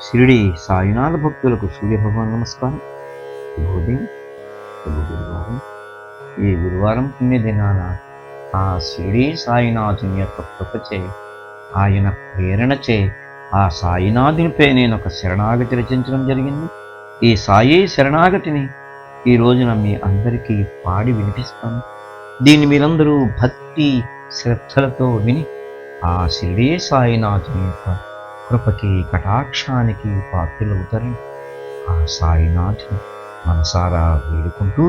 షిరిడి సాయినాథ భక్తులకు సూర్యభగవాన్ నమస్కారం. శుభోదయం, శుభ గురువారం. ఈ గురువారం పుణ్యదినాన ఆ షిరిడి సాయినాథుని యొక్క కృపచే, ఆయన ప్రేరణచే ఆ సాయినాథునిపై నేను ఒక శరణాగతి రచించడం జరిగింది. ఈ సాయి శరణాగతిని ఈ రోజున మీ అందరికీ పాడి వినిపిస్తాను. దీన్ని మీరందరూ భక్తి శ్రద్ధలతో విని ఆ షిరిడి సాయినాథుని యొక్క కృపకి కటాక్షానికి పాత్రులవుతారని ఆ సాయినాథుని మనసారా వేడుకుంటూ,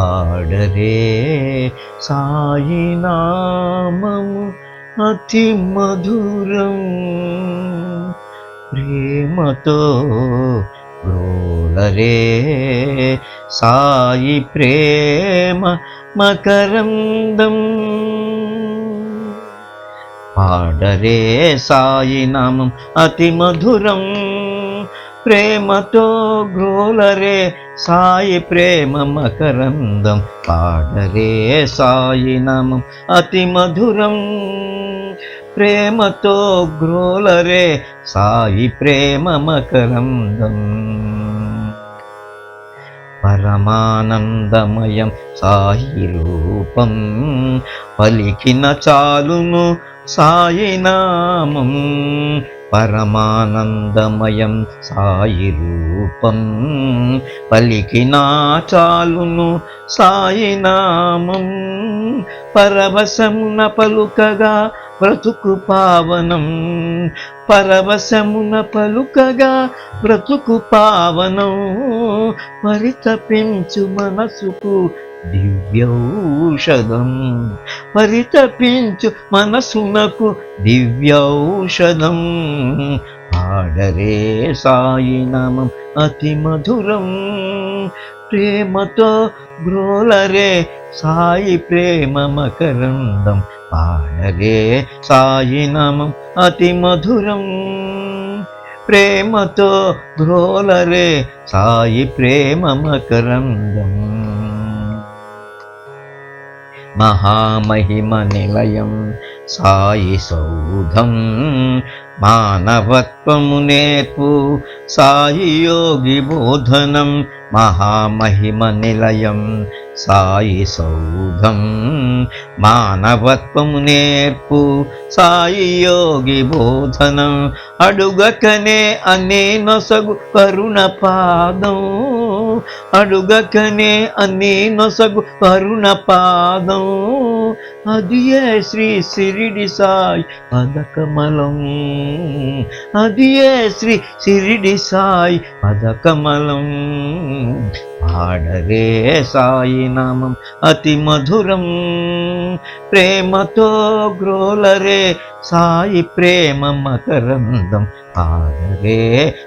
ఆడరే సాయినామము అతి మధురం, ప్రేమతో గ్రోలరే సాయి ప్రేమ మకరందం, పాడరే సాయి నామం అతి మధురం, ప్రేమతో గ్రోలరే సాయి ప్రేమ మకరందం, పాడరే సాయి నామం అతి మధురం, ప్రేమతో గ్రోలరే సాయి ప్రేమ మకరందం, పరమానందమయం సాయి రూపం, పలికిన చాలును సాయి నామం, పరమానందమయం సాయి రూపం, పలికిన చాలును సాయి నామం, పరవశమున పలుకగా బ్రతుకు పావనం, పరవశమున పలుకగా బ్రతుకు పావనం, పరితపించు మనసుకు దివ్యౌషధం, పరితపించు మనసునకు దివ్యౌషధం, పాడరే సాయి నామం అతి మధురం, ప్రేమతో గ్రోలరే సాయి ప్రేమ మకరందం, పాడరే సాయి నామం అతి మధురం, ప్రేమతో గ్రోలరే సాయి ప్రేమ మకరందం, మహామహిమ నిలయం సాయి సౌధం, మానవత్వము నేర్పు సాయి యోగి బోధనం, మహామహిమ నిలయం సాయి సౌధం, మానవత్వము నేర్పు సాయి యోగి బోధనం, అడుగకనే అనే నొసగు కరుణ పాదం, అడుగకనే అనే నొసగు కరుణ పాదం, అదియే శ్రీ షిరిడి సాయి పదకమలం, అదియే శ్రీ షిరిడి సాయి పదకమలం, పాడరే సాయి నామం అతి మధురం, ప్రేమతో గ్రోలరే సాయి ప్రేమ మకరందం, పాడరే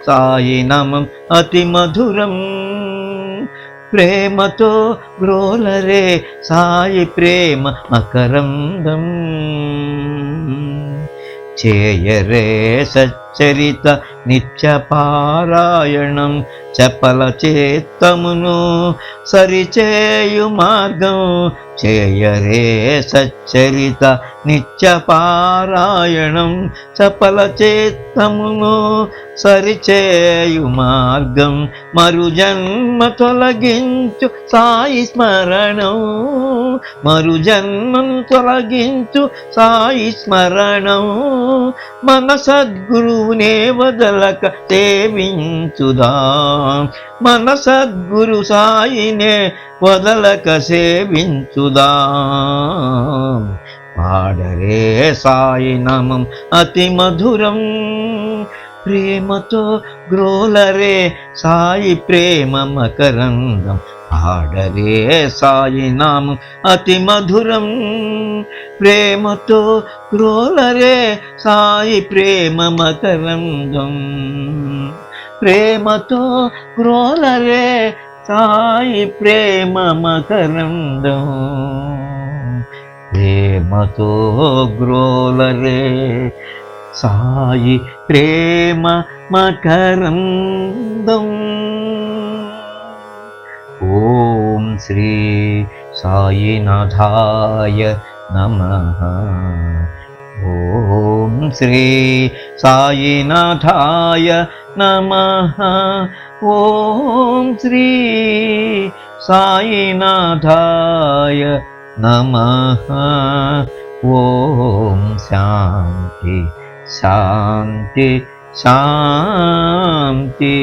సాయి నామం అతి మధురం, ప్రేమతో గ్రోలరే సాయి ప్రేమ మకరందం, చేయరే సచ్చరిత నిత్య పారాయణం, చపల చేత్తమును సరిచేయు మార్గం, చేయరే సచ్చరిత నిత్య పారాయణం, చపల చేత్తమును సరిచేయు మార్గం, మరు జన్మ తొలగించు సాయి స్మరణం, మరు జన్మం తొలగించు సాయి స్మరణం, మన సద్గురువునే వదలక సేవించుదా, మన సద్గురు సాయినే వదలక సేవించుదా, పాడరే సాయి నామం అతి మధురం, ప్రేమతో గ్రోలరే సాయి ప్రేమ మకరందం, పాడరే సాయి నామం అతి మధురం, ప్రేమతో గ్రోలరే సాయి ప్రేమ మకరందం, ప్రేమతో గ్రోలరే సాయి ప్రేమ మకరందం, ప్రేమతో గ్రోలరే సాయి ప్రేమ మకరందం. ఓం శ్రీ సాయినాథాయ నమః. ఓం ఓం శ్రీ సాయినాథాయ నమః. ఓం శ్రీ సాయినాథాయ నమః. ఓం శాంతి శాంతి శాంతి.